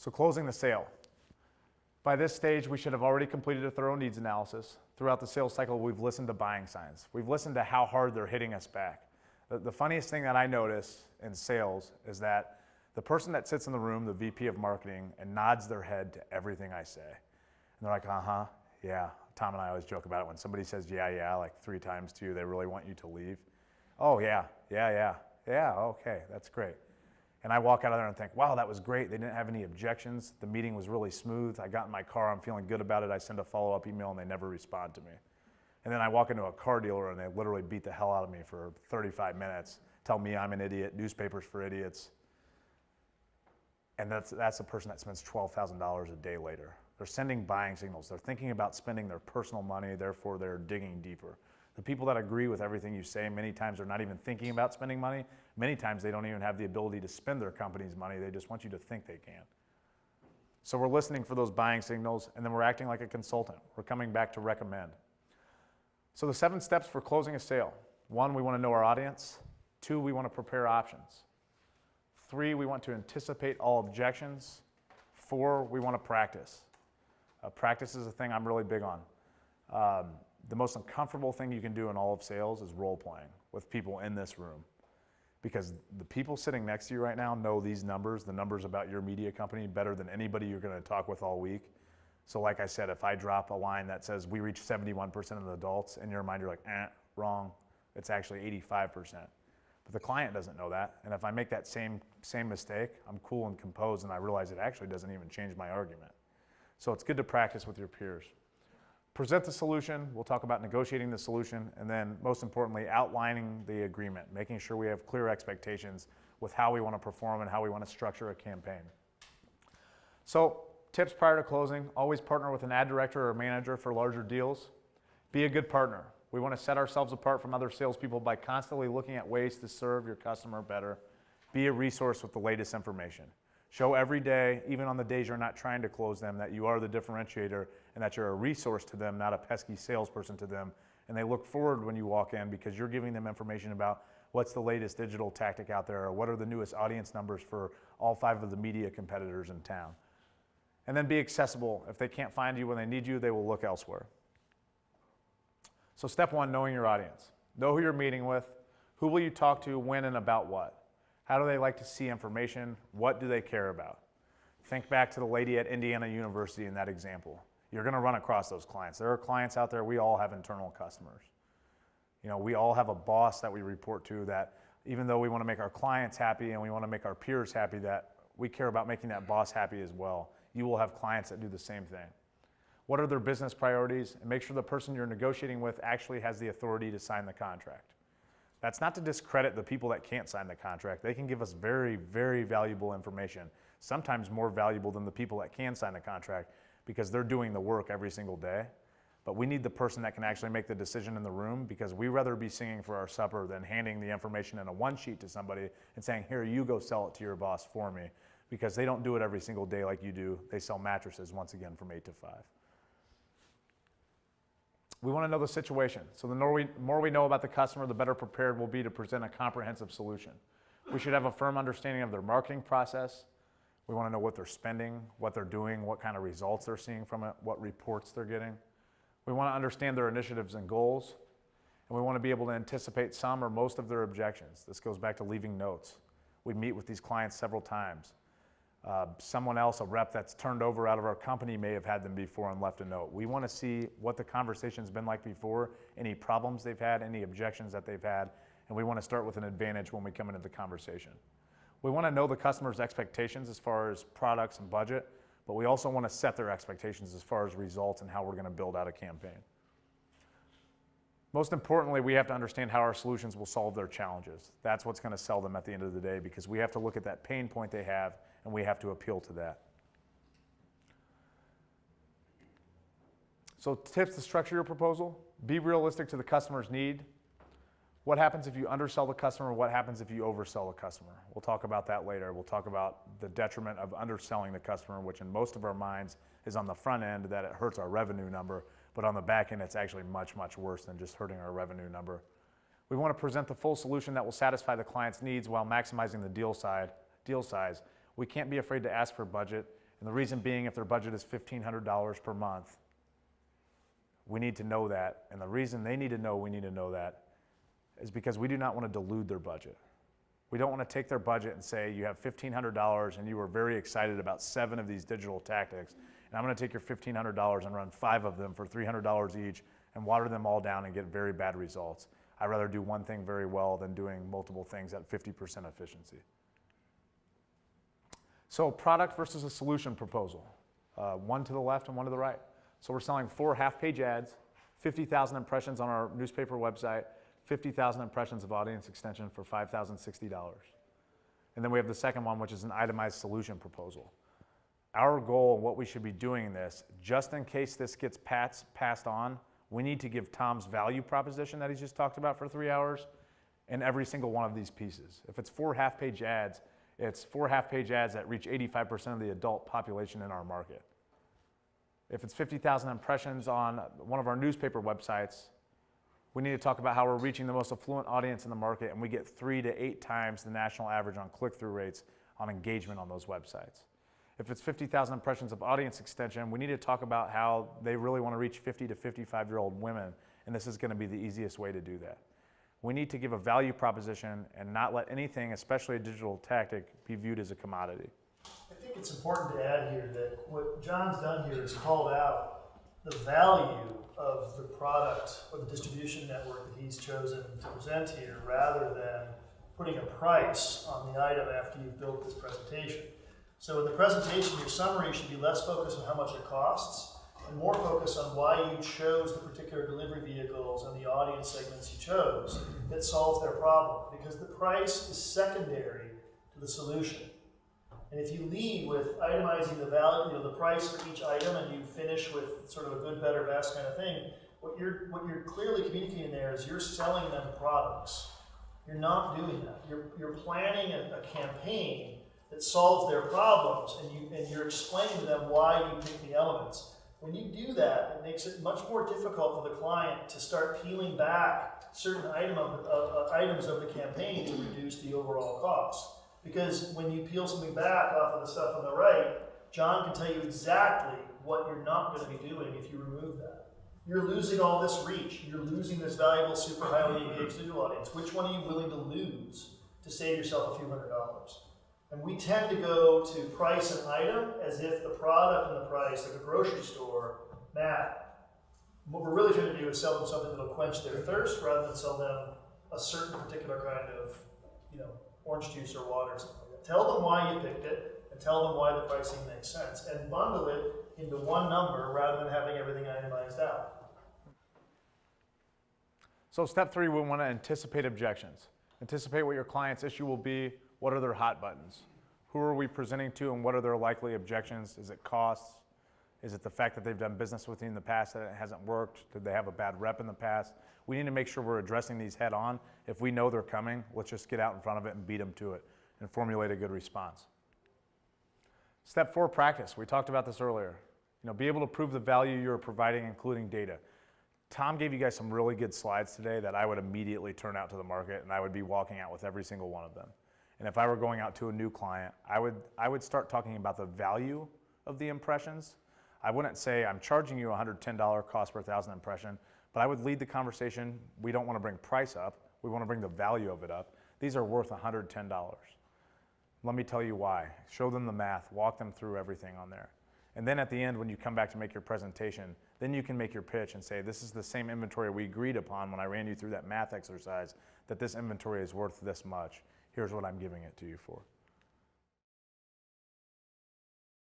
So closing the sale. By this stage, we should have already completed a thorough needs analysis. Throughout the sales cycle, we've listened to buying signs. We've listened to how hard they're hitting us back. The funniest thing that I notice in sales is that the person that sits in the room, the VP of marketing, and nods their head to everything I say. And they're like, uh-huh, yeah. Tom and I always joke about it when somebody says, yeah, like 3 times to you, they really want you to leave. Oh, yeah, okay, that's great. And I walk out of there and think, wow, that was great. They didn't have any objections. The meeting was really smooth. I got in my car, I'm feeling good about it. I send a follow-up email and they never respond to me. And then I walk into a car dealer and they literally beat the hell out of me for 35 minutes, tell me I'm an idiot, newspapers for idiots. And that's the person that spends $12,000 a day later. They're sending buying signals. They're thinking about spending their personal money, therefore they're digging deeper. The people that agree with everything you say, many times are not even thinking about spending money. Many times they don't even have the ability to spend their company's money. They just want you to think they can. So we're listening for those buying signals, and then we're acting like a consultant. We're coming back to recommend. So the 7 steps for closing a sale. 1, we want to know our audience. 2, we want to prepare options. 3, we want to anticipate all objections. 4, we want to practice. Practice is a thing I'm really big on. The most uncomfortable thing you can do in all of sales is role playing with people in this room. Because the people sitting next to you right now know these numbers, the numbers about your media company, better than anybody you're going to talk with all week. So like I said, if I drop a line that says we reach 71% of the adults, in your mind you're like, wrong. It's actually 85%. But the client doesn't know that. And if I make that same mistake, I'm cool and composed and I realize it actually doesn't even change my argument. So it's good to practice with your peers. Present the solution, we'll talk about negotiating the solution, and then most importantly, outlining the agreement, making sure we have clear expectations with how we want to perform and how we want to structure a campaign. So, tips prior to closing, always partner with an ad director or manager for larger deals. Be a good partner. We want to set ourselves apart from other salespeople by constantly looking at ways to serve your customer better. Be a resource with the latest information. Show every day, even on the days you're not trying to close them, that you are the differentiator and that you're a resource to them, not a pesky salesperson to them. And they look forward when you walk in because you're giving them information about what's the latest digital tactic out there or what are the newest audience numbers for all 5 of the media competitors in town. And then be accessible. If they can't find you when they need you, they will look elsewhere. So step 1, knowing your audience. Know who you're meeting with. Who will you talk to, when, and about what? How do they like to see information? What do they care about? Think back to the lady at Indiana University in that example. You're going to run across those clients. There are clients out there. We all have internal customers. You know, we all have a boss that we report to that even though we want to make our clients happy and we want to make our peers happy, that we care about making that boss happy as well. You will have clients that do the same thing. What are their business priorities? And make sure the person you're negotiating with actually has the authority to sign the contract. That's not to discredit the people that can't sign the contract. They can give us very, very valuable information, sometimes more valuable than the people that can sign the contract because they're doing the work every single day. But we need the person that can actually make the decision in the room because we'd rather be singing for our supper than handing the information in a one sheet to somebody and saying, here, you go sell it to your boss for me, because they don't do it every single day like you do. They sell mattresses once again from 8 to 5. We want to know the situation. So the more we know about the customer, the better prepared we'll be to present a comprehensive solution. We should have a firm understanding of their marketing process. We want to know what they're spending, what they're doing, what kind of results they're seeing from it, what reports they're getting. We want to understand their initiatives and goals. And we want to be able to anticipate some or most of their objections. This goes back to leaving notes. We meet with these clients several times. Someone else, a rep that's turned over out of our company, may have had them before and left a note. We want to see what the conversation's been like before, any problems they've had, any objections that they've had, and we want to start with an advantage when we come into the conversation. We want to know the customer's expectations as far as products and budget, but we also want to set their expectations as far as results and how we're going to build out a campaign. Most importantly, we have to understand how our solutions will solve their challenges. That's what's going to sell them at the end of the day, because we have to look at that pain point they have and we have to appeal to that. So tips to structure your proposal: be realistic to the customer's need. What happens if you undersell the customer? What happens if you oversell the customer? We'll talk about that later. We'll talk about the detriment of underselling the customer, which in most of our minds is on the front end that it hurts our revenue number, but on the back end it's actually much, much worse than just hurting our revenue number. We want to present the full solution that will satisfy the client's needs while maximizing the deal size. We can't be afraid to ask for budget, And the reason being, if their budget is $1,500 per month, we need to know that. And the reason they need to know we need to know that is because we do not want to dilute their budget. We don't want to take their budget and say, you have $1,500 and you were very excited about 7 of these digital tactics, and I'm going to take your $1,500 and run 5 of them for $300 each and water them all down and get very bad results. I'd rather do one thing very well than doing multiple things at 50% efficiency. So product versus a solution proposal. One to the left and one to the right. So we're selling 4 half-page ads, 50,000 impressions on our newspaper website, 50,000 impressions of audience extension for $5,060. And then we have the second one, which is an itemized solution proposal. Our goal, what we should be doing in this, just in case this gets passed on, we need to give Tom's value proposition that he's just talked about for 3 hours in every single one of these pieces. If it's 4 half-page ads, it's 4 half-page ads that reach 85% of the adult population in our market. If it's 50,000 impressions on one of our newspaper websites, we need to talk about how we're reaching the most affluent audience in the market, and we get 3 to 8 times the national average on click-through rates on engagement on those websites. If it's 50,000 impressions of audience extension, we need to talk about how they really want to reach 50 to 55-year-old women, and this is going to be the easiest way to do that. We need to give a value proposition and not let anything, especially a digital tactic, be viewed as a commodity. I think it's important to add here that what John's done here is called out the value of the product or the distribution network that he's chosen to present here, rather than putting a price on the item after you've built this presentation. So in the presentation, your summary should be less focused on how much it costs and more focused on why you chose the particular delivery vehicles and the audience segments you chose that solves their problem, because the price is secondary to the solution. And if you lead with itemizing the value, the price for each item, and you finish with sort of a good, better, best kind of thing, what you're clearly communicating there is you're selling them products. You're not doing that. You're planning a campaign that solves their problems, and you're explaining to them why you pick the elements. When you do that, it makes it much more difficult for the client to start peeling back certain items of the campaign to reduce the overall cost. Because when you peel something back off of the stuff on the right, John can tell you exactly what you're not going to be doing if you remove that. You're losing all this reach. You're losing this valuable, super highly engaged digital audience. Which one are you willing to lose to save yourself a few $100s? And we tend to go to price an item as if the product and the price, like a grocery store, matter. What we're really trying to do is sell them something that'll quench their thirst, rather than sell them a certain particular kind of, orange juice or water or something like that. Tell them why you picked it, and tell them why the pricing makes sense, and bundle it into one number rather than having everything itemized out. So step 3, we want to anticipate objections. Anticipate what your client's issue will be. What are their hot buttons? Who are we presenting to, and what are their likely objections? Is it costs? Is it the fact that they've done business with you in the past that it hasn't worked? Did they have a bad rep in the past? We need to make sure we're addressing these head on. If we know they're coming, let's just get out in front of it and beat them to it and formulate a good response. Step 4, practice. We talked about this earlier. Be able to prove the value you're providing, including data. Tom gave you guys some really good slides today that I would immediately turn out to the market, and I would be walking out with every single one of them. And if I were going out to a new client, I would start talking about the value of the impressions. I wouldn't say I'm charging you $110 cost per 1,000 impression, but I would lead the conversation. We don't want to bring price up. We want to bring the value of it up. These are worth $110. Let me tell you why. Show them the math, walk them through everything on there. And then at the end, when you come back to make your presentation, then you can make your pitch and say, this is the same inventory we agreed upon when I ran you through that math exercise, that this inventory is worth this much. Here's what I'm giving it to you for.